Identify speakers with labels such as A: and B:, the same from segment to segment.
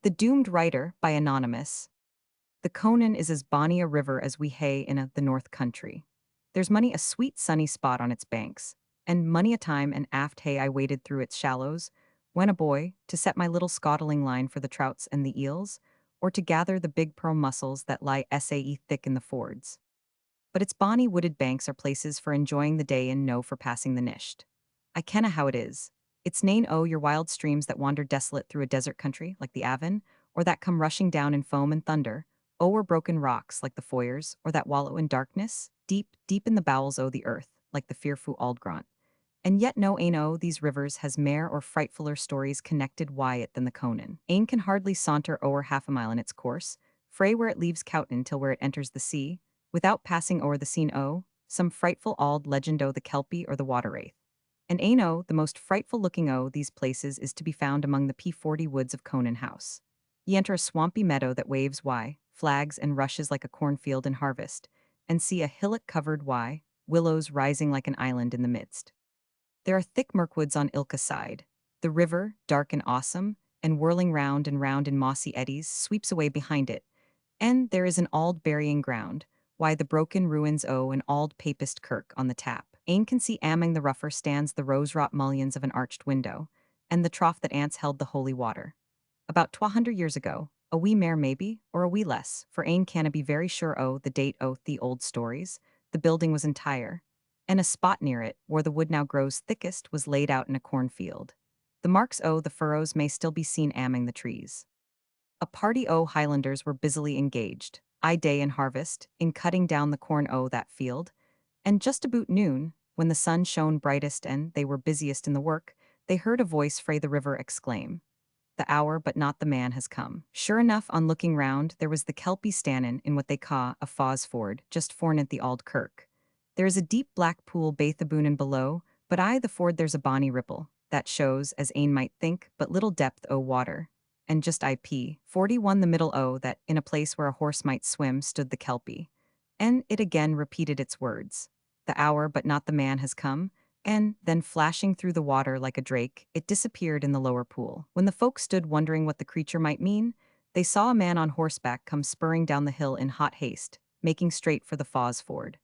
A: The Doomed Writer by Anonymous. The Conan is as bonny a river as we hae in the North Country. There's many a sweet sunny spot on its banks, and many a time and aft hae I waded through its shallows, when a boy, to set my little scottling line for the trouts and the eels, or to gather the big pearl mussels that lie sae thick in the fords. But its bonny wooded banks are places for enjoying the day and no for passing the nisht. I kenna how it is. It's nane your wild streams that wander desolate through a desert country, like the Avon, or that come rushing down in foam and thunder, or broken rocks, like the Foyers, or that wallow in darkness, deep, deep in the bowels o' the earth, like the fearfu Aldgrant. And yet no ane these rivers has mair or frightfuller stories connected Wyatt than the Conan. Ane can hardly saunter o'er half a mile in its course, frae where it leaves Cowton till where it enters the sea, without passing o'er the scene some frightful auld legend o' the Kelpie or the water wraith. And ane the most frightful looking o' these places is to be found among the P40 woods of Conan House. Ye enter a swampy meadow that waves flags and rushes like a cornfield in harvest, and see a hillock-covered willows rising like an island in the midst. There are thick mirkwoods on ilka side. The river, dark and awesome, and whirling round and round in mossy eddies, sweeps away behind it. And there is an auld burying ground, the broken ruins o' an auld papist kirk on the tap. Ane can see among the rougher stands the rose-wrought mullions of an arched window, and the trough that ants held the holy water. About 200 years ago, a wee mair maybe, or a wee less, for ane canna be very sure o' the date o' the old stories, the building was entire, and a spot near it, where the wood now grows thickest, was laid out in a cornfield. The marks o' the furrows may still be seen among the trees. A party o' Highlanders were busily engaged, day in harvest, in cutting down the corn o' that field, and just about noon, when the sun shone brightest and they were busiest in the work, they heard a voice frae the river exclaim, "The hour but not the man has come." Sure enough, on looking round, there was the Kelpie stannin' in what they ca' a faw's ford, just fornint the auld kirk. There is a deep black pool baith aboon and below, but the ford there's a bonny ripple, that shows, as ane might think, but little depth o' water. And just IP 41 the middle o that, in a place where a horse might swim, stood the Kelpie. And it again repeated its words. The hour but not the man has come, and, then flashing through the water like a drake, it disappeared in the lower pool. When the folk stood wondering what the creature might mean, they saw a man on horseback come spurring down the hill in hot haste, making straight for the Faw's Ford.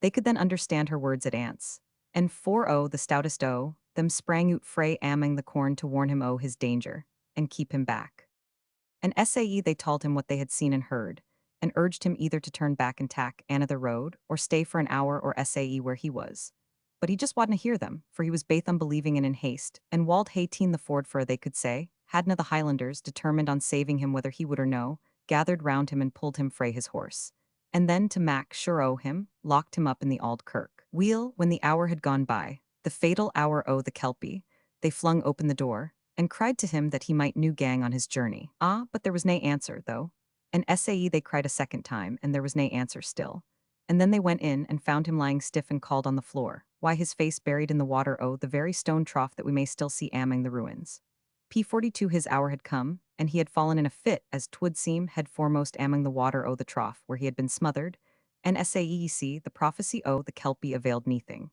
A: They could then understand her words at ants. And 4 the stoutest them sprang out frae among the corn to warn him o' his danger, and keep him back. And sae they told him what they had seen and heard, and urged him either to turn back and tack another road, or stay for an hour or sae where he was. But he just wadna hear them, for he was baith unbelieving and in haste, and wald hae teen the ford for they could say, hadna the Highlanders, determined on saving him whether he would or no, gathered round him and pulled him frae his horse. And then to mak sure o' him, locked him up in the auld kirk. Weel, when the hour had gone by, the fatal hour o' the Kelpie, they flung open the door, and cried to him that he might new gang on his journey. But there was nae answer, though. And sae they cried a second time, and there was nae answer still. And then they went in and found him lying stiff and called on the floor, his face buried in the water o' the very stone trough that we may still see among the ruins. P42 his hour had come, and he had fallen in a fit as twould seem head foremost among the water o' the trough where he had been smothered, and sae ye see the prophecy o' the Kelpie availed neathing.